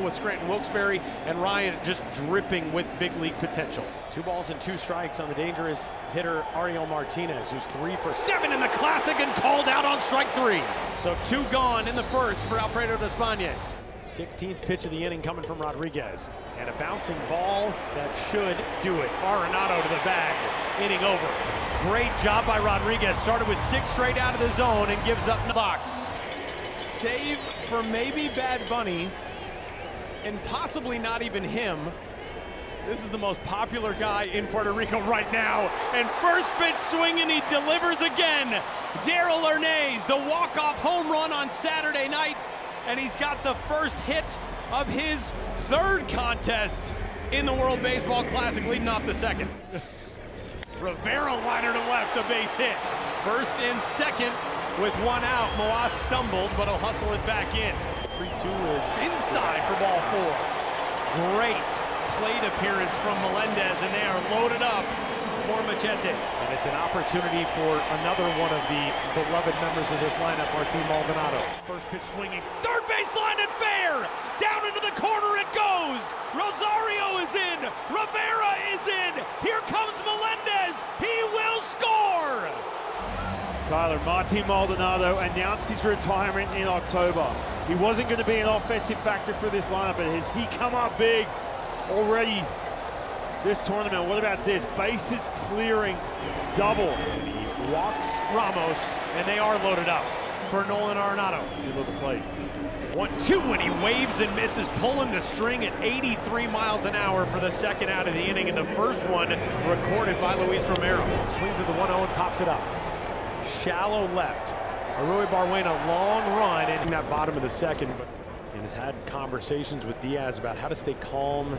with Scranton Wilkes-Barre, and Ryan just dripping with big league potential. 2 balls and 2 strikes on the dangerous hitter Ariel Martinez, who's 3 for 7 in the Classic and called out on strike 3. So 2 gone in the first for Alfredo Despaigne. 16th pitch of the inning coming from Rodriguez, and a bouncing ball that should do it. Arenado to the bag, inning over. Great job by Rodriguez. Started with 6 straight out of the zone and gives up the box. Save for maybe Bad Bunny, and possibly not even him. This is the most popular guy in Puerto Rico right now. And first pitch swing, and he delivers again. Darryl Ernaiz, the walk-off home run on Saturday night. And he's got the first hit of his 3rd contest in the World Baseball Classic, leading off the 2nd. Rivera liner to left, a base hit. First and 2nd with 1 out. Moaz stumbled, but he'll hustle it back in. 3-2 is inside for ball 4. Great plate appearance from Melendez, and they are loaded up for Machete. And it's an opportunity for another one of the beloved members of this lineup, Martin Maldonado. First pitch swinging, third base line and fair! Down into the corner it goes! Rosario is in! Rivera is in! Here comes Melendez! He will score! Tyler, Martin Maldonado announced his retirement in October. He wasn't going to be an offensive factor for this lineup, but he come up big already this tournament. What about this? Bases clearing double. And he walks Ramos, and they are loaded up for Nolan Arenado. Middle of the plate. 1-2, and he waves and misses, pulling the string at 83 miles an hour for the 2nd out of the inning, and the first one recorded by Luis Romero. Swings at the 1-0 and pops it up. Shallow left. Arui Barwena, long run, and that bottom of the 2nd, but and has had conversations with Diaz about how to stay calm,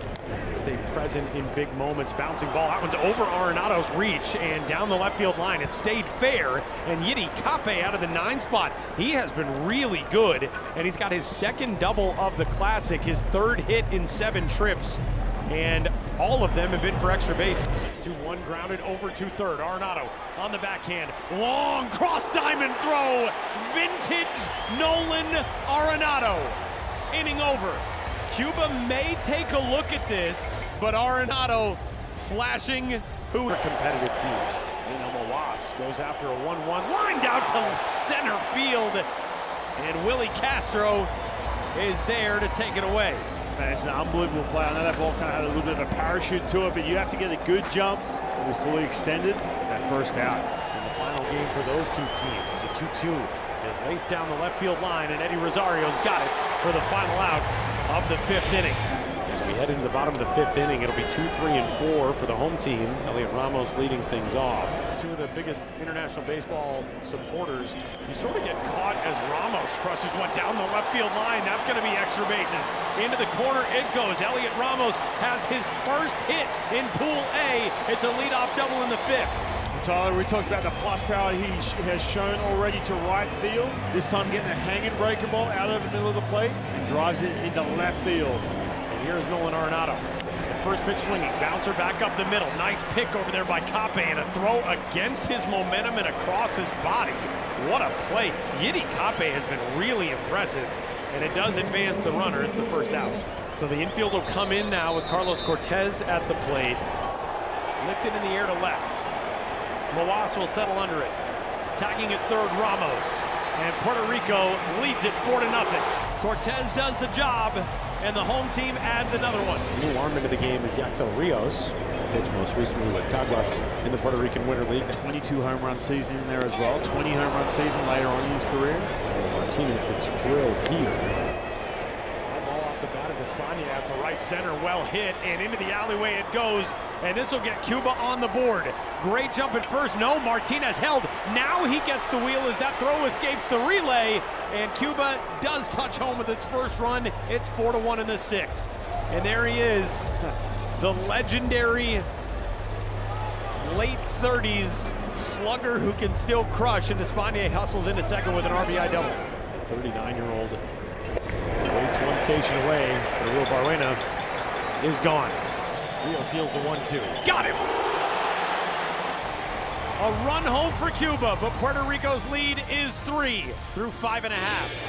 stay present in big moments. Bouncing ball, that one's over Arenado's reach and down the left field line. It stayed fair, and Yiddy Cape out of the 9 spot. He has been really good, and he's got his 2nd double of the Classic, his 3rd hit in 7 trips, and all of them have been for extra bases. 2-1 grounded over to 3rd. Arenado on the backhand, long cross diamond throw, vintage Nolan Arenado. Inning over. Cuba may take a look at this, but Arenado flashing who are competitive teams. Moaz goes after a 1-1, lined out to center field, and Willie Castro is there to take it away. Man, it's an unbelievable play. I know that ball kind of had a little bit of a parachute to it, but you have to get a good jump and be fully extended. That first out. In the final game for those 2 teams, it's a 2-2. Is laced down the left field line, and Eddie Rosario's got it for the final out of the 5th inning. As we head into the bottom of the 5th inning, it'll be 2, 3, and 4 for the home team. Elliot Ramos leading things off. 2 of the biggest international baseball supporters. You sort of get caught as Ramos crushes one down the left field line. That's going to be extra bases. Into the corner it goes. Elliot Ramos has his first hit in Pool A. It's a leadoff double in the 5th. Tyler, we talked about the plus power he has shown already to right field. This time getting a hanging breaking ball out of the middle of the plate and drives it into left field. And here's Nolan Arenado. First pitch swinging, bouncer back up the middle. Nice pick over there by Cape, and a throw against his momentum and across his body. What a play. Yiddy Cape has been really impressive, and it does advance the runner. It's the first out. So the infield will come in now with Carlos Cortez at the plate. Lifted in the air to left. Moaz will settle under it. Tagging at 3rd, Ramos. And Puerto Rico leads it 4-0. Cortez does the job, and the home team adds another one. New arm into the game is Yaxel Rios. Pitched most recently with Caguas in the Puerto Rican Winter League. 22 home run season in there as well. 20 home run season later on in his career. Martinez gets drilled here. The bat of Despaigne out to right center, well hit, and into the alleyway it goes, and this will get Cuba on the board. Great jump at first. No, Martinez held. Now he gets the wheel as that throw escapes the relay, and Cuba does touch home with its first run. It's 4-1 in the 6th, and there he is, the legendary late 30s slugger who can still crush, and Despaigne hustles into 2nd with an RBI double. 39-year-old waits one station away. Arui Barwena is gone. Rios deals the 1-2. Got him! A run home for Cuba, but Puerto Rico's lead is 3 through 5.5.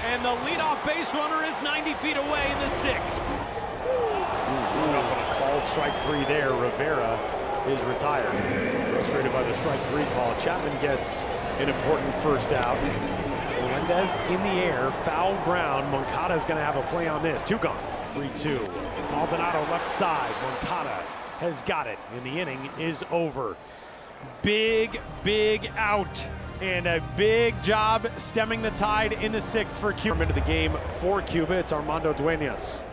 And the leadoff base runner is 90 feet away in the 6th. strike three there. Rivera is retired. Frustrated by the strike three call. Chapman gets an important first out. Melendez in the air, foul ground. Moncada is going to have a play on this. 2 gone. 3-2. Maldonado left side. Moncada has got it, and the inning is over. Big out, and a big job stemming the tide in the 6th for Cuba. Into the game for Cuba, it's Armando Duenas.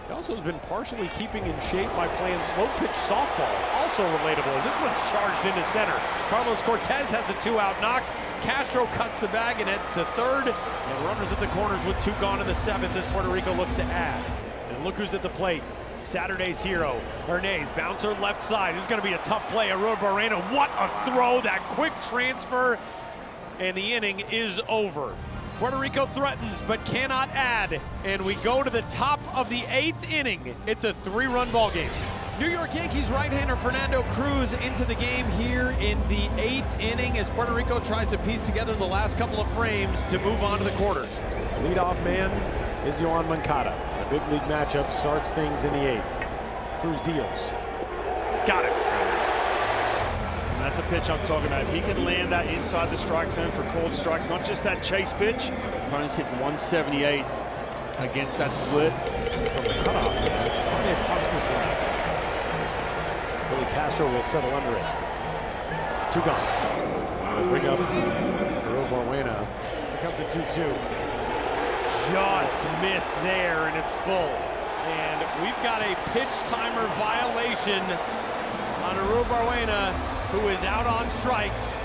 He also has been partially keeping in shape by playing slow pitch softball. Also relatable as this one's charged into center. Carlos Cortez has a 2-out knock. Castro cuts the bag and heads to third. And runners at the corners with 2 gone in the 7th as Puerto Rico looks to add. And look who's at the plate. Saturday's hero, Hernandez, bouncer left side. This is going to be a tough play. Aurora Barrena, what a throw, that quick transfer, and the inning is over. Puerto Rico threatens but cannot add, and we go to the top of the 8th inning. It's a 3-run ball game. New York Yankees right-hander Fernando Cruz into the game here in the 8th inning as Puerto Rico tries to piece together the last couple of frames to move on to the quarters. Leadoff man is Yohan Moncada. A big league matchup starts things in the 8th. Cruz deals. Got it. And that's a pitch I'm talking about. If he can land that inside the strike zone for called strikes, not just that chase pitch. Opponents hit 178 against that split. From the cutoff, Spanier pops this one out. Billy Castro will settle under it. 2 gone. We'll bring up Aurora Barrena. Here comes a 2-2. Just missed there, and it's full. And we've got a pitch timer violation on Aurora Barrena, who is out on strikes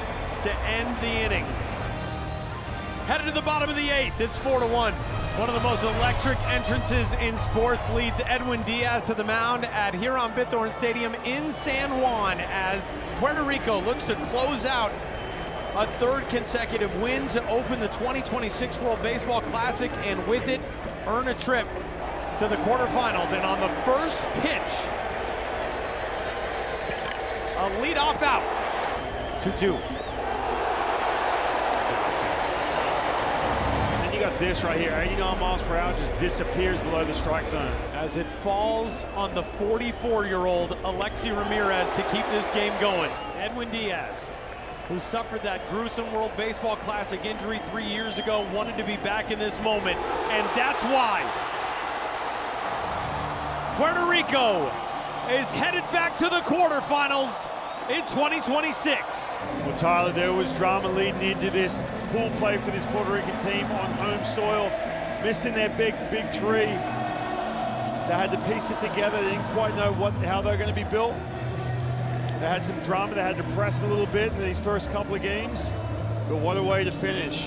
to end the inning. Headed to the bottom of the 8th, it's 4-1. One of the most electric entrances in sports leads Edwin Diaz to the mound at Huron Bithorn Stadium in San Juan as Puerto Rico looks to close out a 3rd consecutive win to open the 2026 World Baseball Classic, and with it, earn a trip to the quarterfinals. And on the first pitch, a leadoff out. 2-2. And you got this right here, 89 miles per hour, just disappears below the strike zone. As it falls on the 44-year-old Alexi Ramirez to keep this game going. Edwin Diaz, who suffered that gruesome World Baseball Classic injury 3 years ago, wanted to be back in this moment, and that's why Puerto Rico is headed back to the quarterfinals in 2026. Well, Tyler, there was drama leading into this pool play for this Puerto Rican team on home soil, missing their big 3. They had to piece it together. They didn't quite know how they're going to be built. They had some drama. They had to press a little bit in these first couple of games. But what a way to finish.